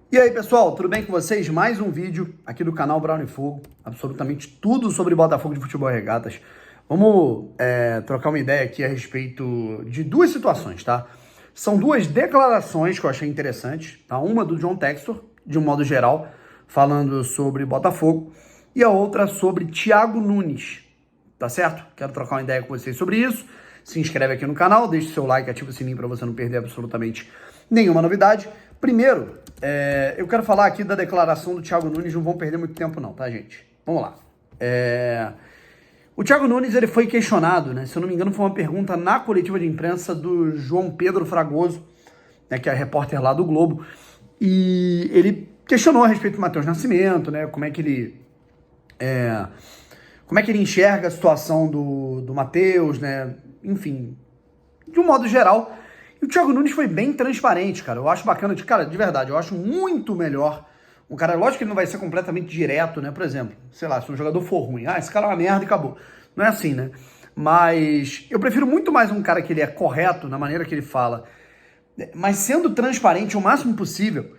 E aí, pessoal, tudo bem com vocês? Mais um vídeo aqui do canal Brown e Fogo. Absolutamente tudo sobre Botafogo de Futebol e Regatas. Vamos trocar uma ideia aqui a respeito de duas situações, tá? São duas declarações que eu achei interessantes, tá? Uma do John Textor, de um modo geral, falando sobre Botafogo, e a outra sobre Thiago Nunes, tá certo? Quero trocar uma ideia com vocês sobre isso. Se inscreve aqui no canal, deixa o seu like, ativa o sininho para você não perder absolutamente nenhuma novidade. Primeiro, eu quero falar aqui da declaração do Thiago Nunes, não vão perder muito tempo não, tá, gente? Vamos lá. O Thiago Nunes, ele foi questionado, né? Se eu não me engano, foi uma pergunta na coletiva de imprensa do João Pedro Fragoso, né, que é repórter lá do Globo, e ele questionou a respeito do Matheus Nascimento, né? Como é que ele enxerga a situação do Matheus, né? Enfim, de um modo geral. E o Thiago Nunes foi bem transparente, cara. Eu acho bacana, de verdade, eu acho muito melhor. Um cara, lógico que ele não vai ser completamente direto, né? Por exemplo, sei lá, se um jogador for ruim, esse cara é uma merda e acabou. Não é assim, né? Mas eu prefiro muito mais um cara que ele é correto na maneira que ele fala, mas sendo transparente o máximo possível,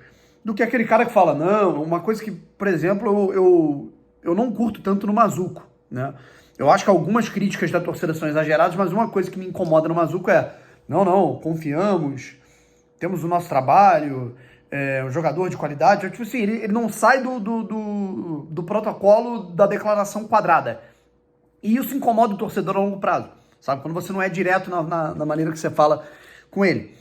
do que aquele cara que fala, não, uma coisa que, por exemplo, eu não curto tanto no Mazuco, né? Eu acho que algumas críticas da torcida são exageradas, mas uma coisa que me incomoda no Mazuco é não, confiamos, temos o nosso trabalho, um jogador de qualidade. Tipo assim, ele não sai do protocolo da declaração quadrada. E isso incomoda o torcedor a longo prazo, sabe? Quando você não é direto na maneira que você fala com ele.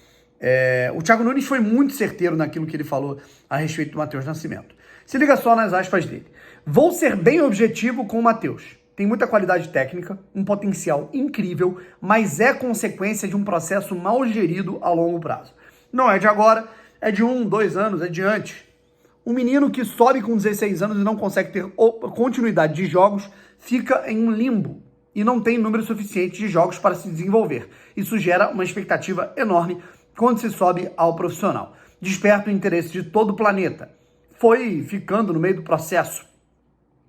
O Thiago Nunes foi muito certeiro naquilo que ele falou a respeito do Matheus Nascimento. Se liga só nas aspas dele. Vou ser bem objetivo com o Matheus. Tem muita qualidade técnica, um potencial incrível, mas é consequência de um processo mal gerido a longo prazo. Não é de agora, é de 1, 2 anos, é de antes. Um menino que sobe com 16 anos e não consegue ter continuidade de jogos fica em um limbo e não tem número suficiente de jogos para se desenvolver. Isso gera uma expectativa enorme quando se sobe ao profissional. Desperta o interesse de todo o planeta. Foi ficando no meio do processo.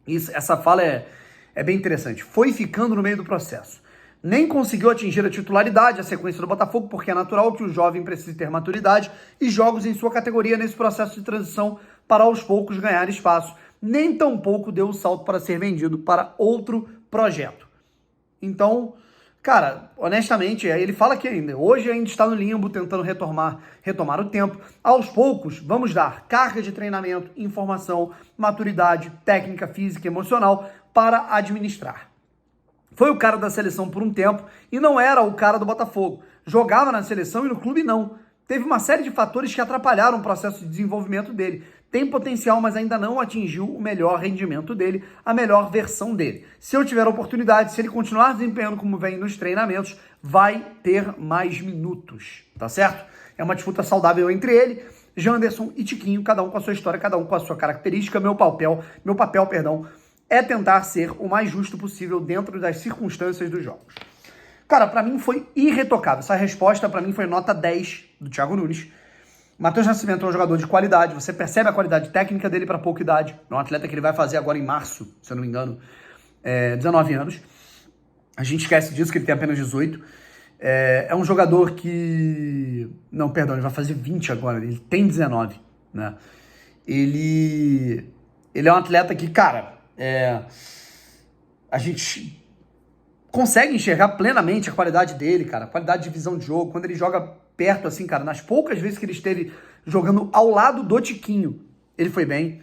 Essa fala é bem interessante. Foi ficando no meio do processo. Nem conseguiu atingir a titularidade, a sequência do Botafogo, porque é natural que o jovem precise ter maturidade e jogos em sua categoria nesse processo de transição para aos poucos ganhar espaço. Nem tampouco deu o salto para ser vendido para outro projeto. Então, cara, honestamente, ele fala que hoje ainda está no limbo, tentando retomar o tempo. Aos poucos, vamos dar carga de treinamento, informação, maturidade, técnica, física, emocional para administrar. Foi o cara da seleção por um tempo e não era o cara do Botafogo. Jogava na seleção e no clube não. Teve uma série de fatores que atrapalharam o processo de desenvolvimento dele. Tem potencial, mas ainda não atingiu o melhor rendimento dele, a melhor versão dele. Se eu tiver oportunidade, se ele continuar desempenhando como vem nos treinamentos, vai ter mais minutos, tá certo? É uma disputa saudável entre ele, Janderson e Tiquinho, cada um com a sua história, cada um com a sua característica. Meu papel, é tentar ser o mais justo possível dentro das circunstâncias dos jogos. Cara, pra mim foi irretocável. Essa resposta pra mim foi nota 10 do Thiago Nunes. Matheus Nascimento é um jogador de qualidade, você percebe a qualidade técnica dele para pouca idade. É um atleta que ele vai fazer agora em março, se eu não me engano, 19 anos. A gente esquece disso, que ele tem apenas 18. É um jogador que... Não, perdão, ele vai fazer 20 agora, ele tem 19, né? Ele é um atleta que, cara, a gente consegue enxergar plenamente a qualidade dele, cara, a qualidade de visão de jogo, quando ele joga perto, assim, cara, nas poucas vezes que ele esteve jogando ao lado do Tiquinho, ele foi bem,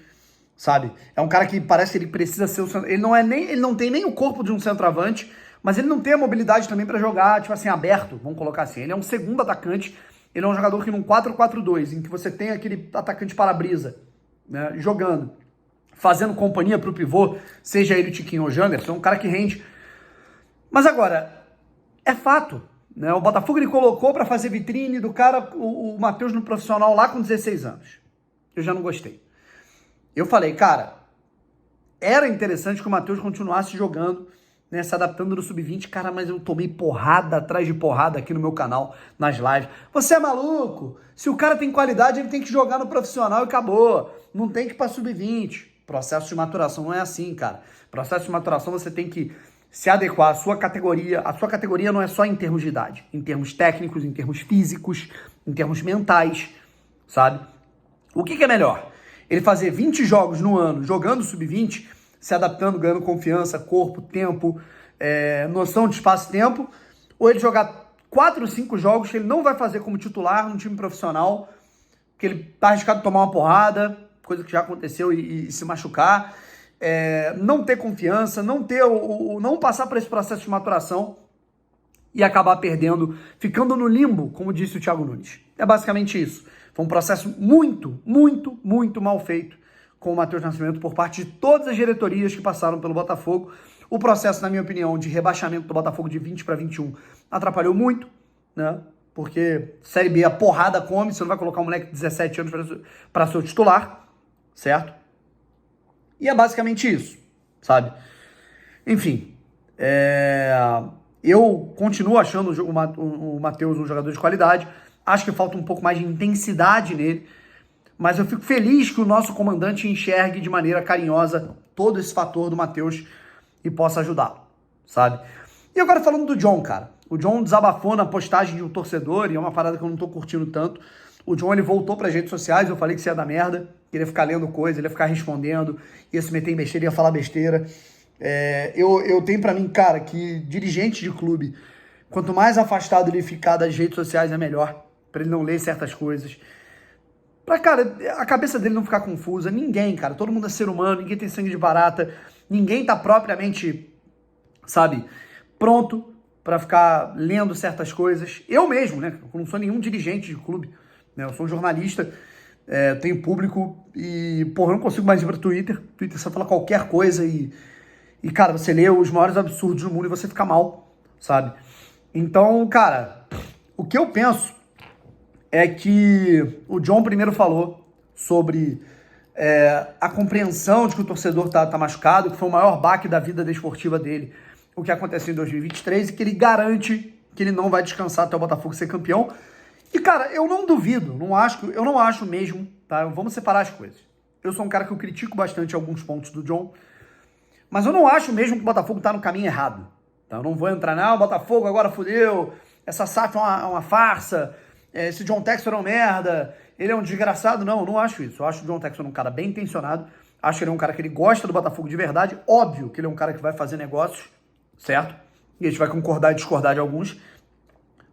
sabe? É um cara que parece que ele precisa ser o... Ele não tem nem o corpo de um centroavante, mas ele não tem a mobilidade também pra jogar, tipo assim, aberto, vamos colocar assim. Ele é um segundo atacante, ele é um jogador que num 4-4-2, em que você tem aquele atacante para-brisa, né, jogando, fazendo companhia pro pivô, seja ele o Tiquinho ou o Janderson, é um cara que rende. Mas agora, é fato, né? O Botafogo ele colocou para fazer vitrine do cara, o Matheus no profissional lá com 16 anos. Eu já não gostei. Eu falei, cara, era interessante que o Matheus continuasse jogando, né, se adaptando no sub-20. Cara, mas eu tomei porrada atrás de porrada aqui no meu canal, nas lives. Você é maluco? Se o cara tem qualidade, ele tem que jogar no profissional e acabou. Não tem que ir para sub-20. Processo de maturação não é assim, cara. Processo de maturação você tem que se adequar à sua categoria. A sua categoria não é só em termos de idade, em termos técnicos, em termos físicos, em termos mentais, sabe? O que é melhor? Ele fazer 20 jogos no ano, jogando sub-20, se adaptando, ganhando confiança, corpo, tempo, noção de espaço e tempo, ou ele jogar 4 ou 5 jogos que ele não vai fazer como titular num time profissional, que ele tá arriscado a tomar uma porrada, coisa que já aconteceu, e se machucar, não ter confiança, não passar por esse processo de maturação e acabar perdendo, ficando no limbo, como disse o Thiago Nunes. É basicamente isso. Foi um processo muito, muito, muito mal feito com o Matheus Nascimento por parte de todas as diretorias que passaram pelo Botafogo. O processo, na minha opinião, de rebaixamento do Botafogo de 20 para 21 atrapalhou muito, né? Porque Série B a porrada come, você não vai colocar um moleque de 17 anos para ser o titular, certo? E é basicamente isso, sabe? Enfim, eu continuo achando o Matheus um jogador de qualidade, acho que falta um pouco mais de intensidade nele, mas eu fico feliz que o nosso comandante enxergue de maneira carinhosa todo esse fator do Matheus e possa ajudá-lo, sabe? E agora falando do John, cara. O John desabafou na postagem de um torcedor, e é uma parada que eu não tô curtindo tanto. O John, ele voltou pras redes sociais, eu falei que isso ia dar merda, que ele ia ficar lendo coisa, ele ia ficar respondendo, ia se meter em besteira, ia falar besteira. Eu tenho pra mim, cara, que dirigente de clube, quanto mais afastado ele ficar das redes sociais é melhor, pra ele não ler certas coisas. Pra, cara, a cabeça dele não ficar confusa. Ninguém, cara, todo mundo é ser humano, ninguém tem sangue de barata, ninguém tá propriamente, sabe, pronto pra ficar lendo certas coisas. Eu mesmo, né, eu não sou nenhum dirigente de clube, né, eu sou um jornalista, tenho público e, porra, eu não consigo mais ir pra Twitter. Twitter você fala qualquer coisa e, cara, você lê os maiores absurdos do mundo e você fica mal, sabe? Então, cara, o que eu penso é que o John primeiro falou sobre a compreensão de que o torcedor tá machucado, que foi o maior baque da vida desportiva dele, o que aconteceu em 2023, e que ele garante que ele não vai descansar até o Botafogo ser campeão. E, cara, eu não duvido, eu não acho mesmo, tá? Vamos separar as coisas. Eu sou um cara que eu critico bastante alguns pontos do John, mas eu não acho mesmo que o Botafogo tá no caminho errado. Tá? Eu não vou entrar, não, o Botafogo agora fudeu, essa SAF é uma farsa, esse John Textor é um merda, ele é um desgraçado. Não, eu não acho isso. Eu acho o John Textor um cara bem intencionado, acho que ele é um cara que ele gosta do Botafogo de verdade, óbvio que ele é um cara que vai fazer negócios, certo? E a gente vai concordar e discordar de alguns,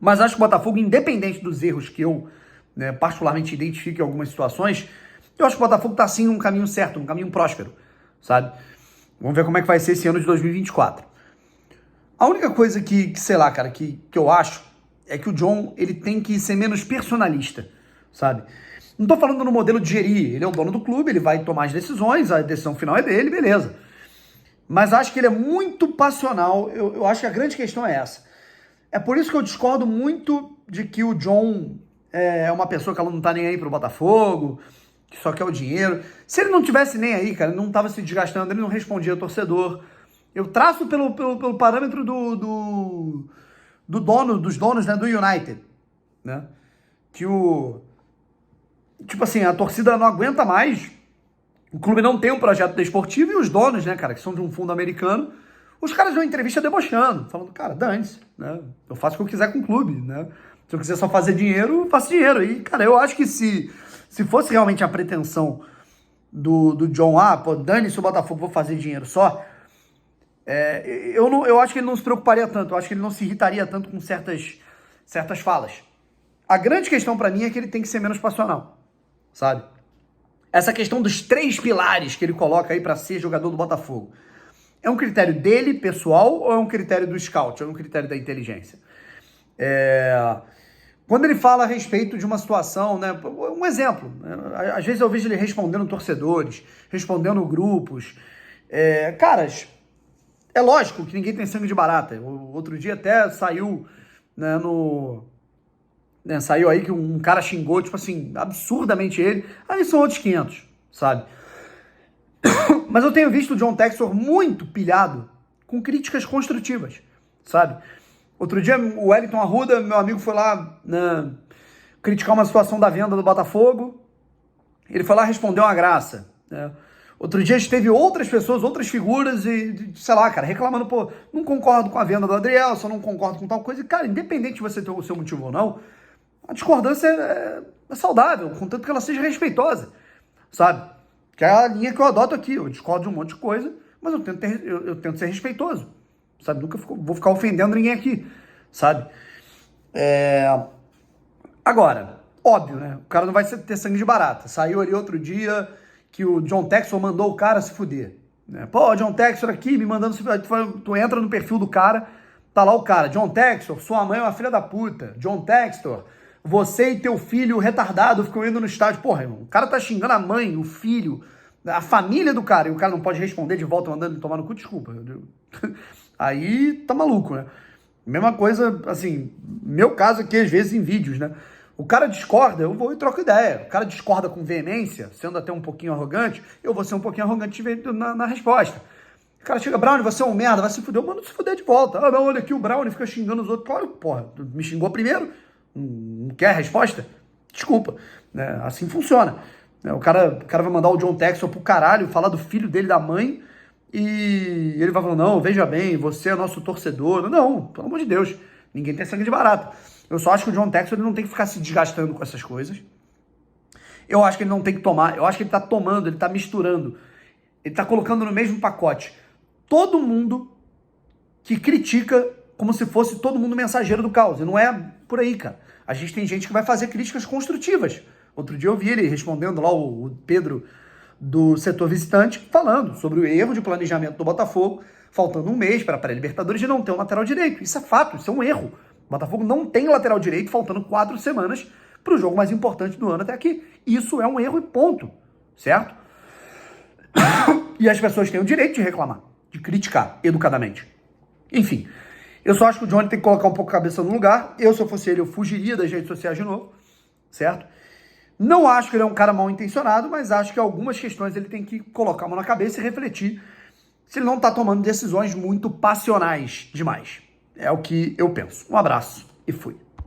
mas acho que o Botafogo, independente dos erros que eu, né, particularmente identifico em algumas situações, eu acho que o Botafogo tá sim num caminho certo, num caminho próspero, sabe? Vamos ver como é que vai ser esse ano de 2024. A única coisa que sei lá, cara, que eu acho é que o John, ele tem que ser menos personalista, sabe? Não tô falando no modelo de gerir, ele é o dono do clube, ele vai tomar as decisões, a decisão final é dele, beleza. Mas acho que ele é muito passional, eu acho que a grande questão é essa. É por isso que eu discordo muito de que o John é uma pessoa que ela não tá nem aí pro Botafogo, que só quer o dinheiro. Se ele não tivesse nem aí, cara, ele não tava se desgastando, ele não respondia ao torcedor. Eu traço pelo parâmetro dos donos, né, do United, né? Que tipo assim, a torcida não aguenta mais, o clube não tem um projeto desportivo, e os donos, né, cara, que são de um fundo americano, os caras dão entrevista debochando, falando, cara, dane-se, né? Eu faço o que eu quiser com o clube, né? Se eu quiser só fazer dinheiro, eu faço dinheiro. E, cara, eu acho que se fosse realmente a pretensão do John, pô, dane-se o Botafogo, vou fazer dinheiro só, eu acho que ele não se preocuparia tanto, eu acho que ele não se irritaria tanto com certas falas. A grande questão pra mim é que ele tem que ser menos passional, sabe? Essa questão dos 3 pilares que ele coloca aí pra ser jogador do Botafogo, é um critério dele, pessoal, ou é um critério do scout, ou é um critério da inteligência? Quando ele fala a respeito de uma situação, né, um exemplo, às vezes eu vejo ele respondendo torcedores, respondendo grupos, caras, é lógico que ninguém tem sangue de barata. O outro dia até saiu, né, saiu aí que um cara xingou, tipo assim, absurdamente ele. Aí são outros 500, sabe? Mas eu tenho visto o John Textor muito pilhado com críticas construtivas, sabe? Outro dia o Wellington Arruda, meu amigo, foi lá, né, criticar uma situação da venda do Botafogo. Ele foi lá responder uma graça, né? Outro dia teve outras pessoas, outras figuras e, sei lá, cara, reclamando, pô, não concordo com a venda do Adrielson, não concordo com tal coisa. E, cara, independente de você ter o seu motivo ou não, A discordância é saudável, contanto que ela seja respeitosa, sabe? Que é a linha que eu adoto aqui. Eu discordo de um monte de coisa, mas eu tento ser respeitoso, sabe? Nunca vou ficar ofendendo ninguém aqui, sabe? Agora, óbvio, né? O cara não vai ter sangue de barata. Saiu ali outro dia que o John Textor mandou o cara se fuder. Né? Pô, o John Textor aqui me mandando se fuder. Tu entra no perfil do cara, tá lá o cara. John Textor, sua mãe é uma filha da puta. John Textor, você e teu filho retardado ficam indo no estádio. Porra, irmão, o cara tá xingando a mãe, o filho, a família do cara, e o cara não pode responder de volta mandando ele tomar no cu, desculpa. Aí tá maluco, né? Mesma coisa, assim, meu caso aqui, às vezes, em vídeos, né? O cara discorda, eu vou e troco ideia. O cara discorda com veemência, sendo até um pouquinho arrogante, eu vou ser um pouquinho arrogante na resposta. O cara chega, Brownie, você é um merda, vai se fuder, eu mando se fuder de volta. Ah, não, olha aqui, o Brownie fica xingando os outros. Claro, porra, tu me xingou primeiro, não quer a resposta? Desculpa, né? Assim funciona. O cara vai mandar o John Textor pro caralho, falar do filho dele, da mãe, e ele vai falar, não, veja bem, você é nosso torcedor. Não, pelo amor de Deus, ninguém tem sangue de barata. Eu só acho que o John Textor ele não tem que ficar se desgastando com essas coisas. Eu acho que ele não tem que tomar, eu acho que ele tá tomando, ele tá misturando, ele tá colocando no mesmo pacote todo mundo que critica como se fosse todo mundo mensageiro do caos. E não é por aí, cara. A gente tem gente que vai fazer críticas construtivas. Outro dia eu vi ele respondendo lá, o Pedro do setor visitante, falando sobre o erro de planejamento do Botafogo, faltando um mês para a pré-Libertadores de não ter um lateral direito. Isso é fato, isso é um erro. O Botafogo não tem lateral direito, faltando 4 semanas para o jogo mais importante do ano até aqui. Isso é um erro e ponto, certo? E as pessoas têm o direito de reclamar, de criticar educadamente. Enfim, eu só acho que o Johnny tem que colocar um pouco a cabeça no lugar. Eu, se eu fosse ele, eu fugiria das redes sociais de novo, certo? Não acho que ele é um cara mal intencionado, mas acho que algumas questões ele tem que colocar a mão na cabeça e refletir se ele não tá tomando decisões muito passionais demais. É o que eu penso. Um abraço e fui.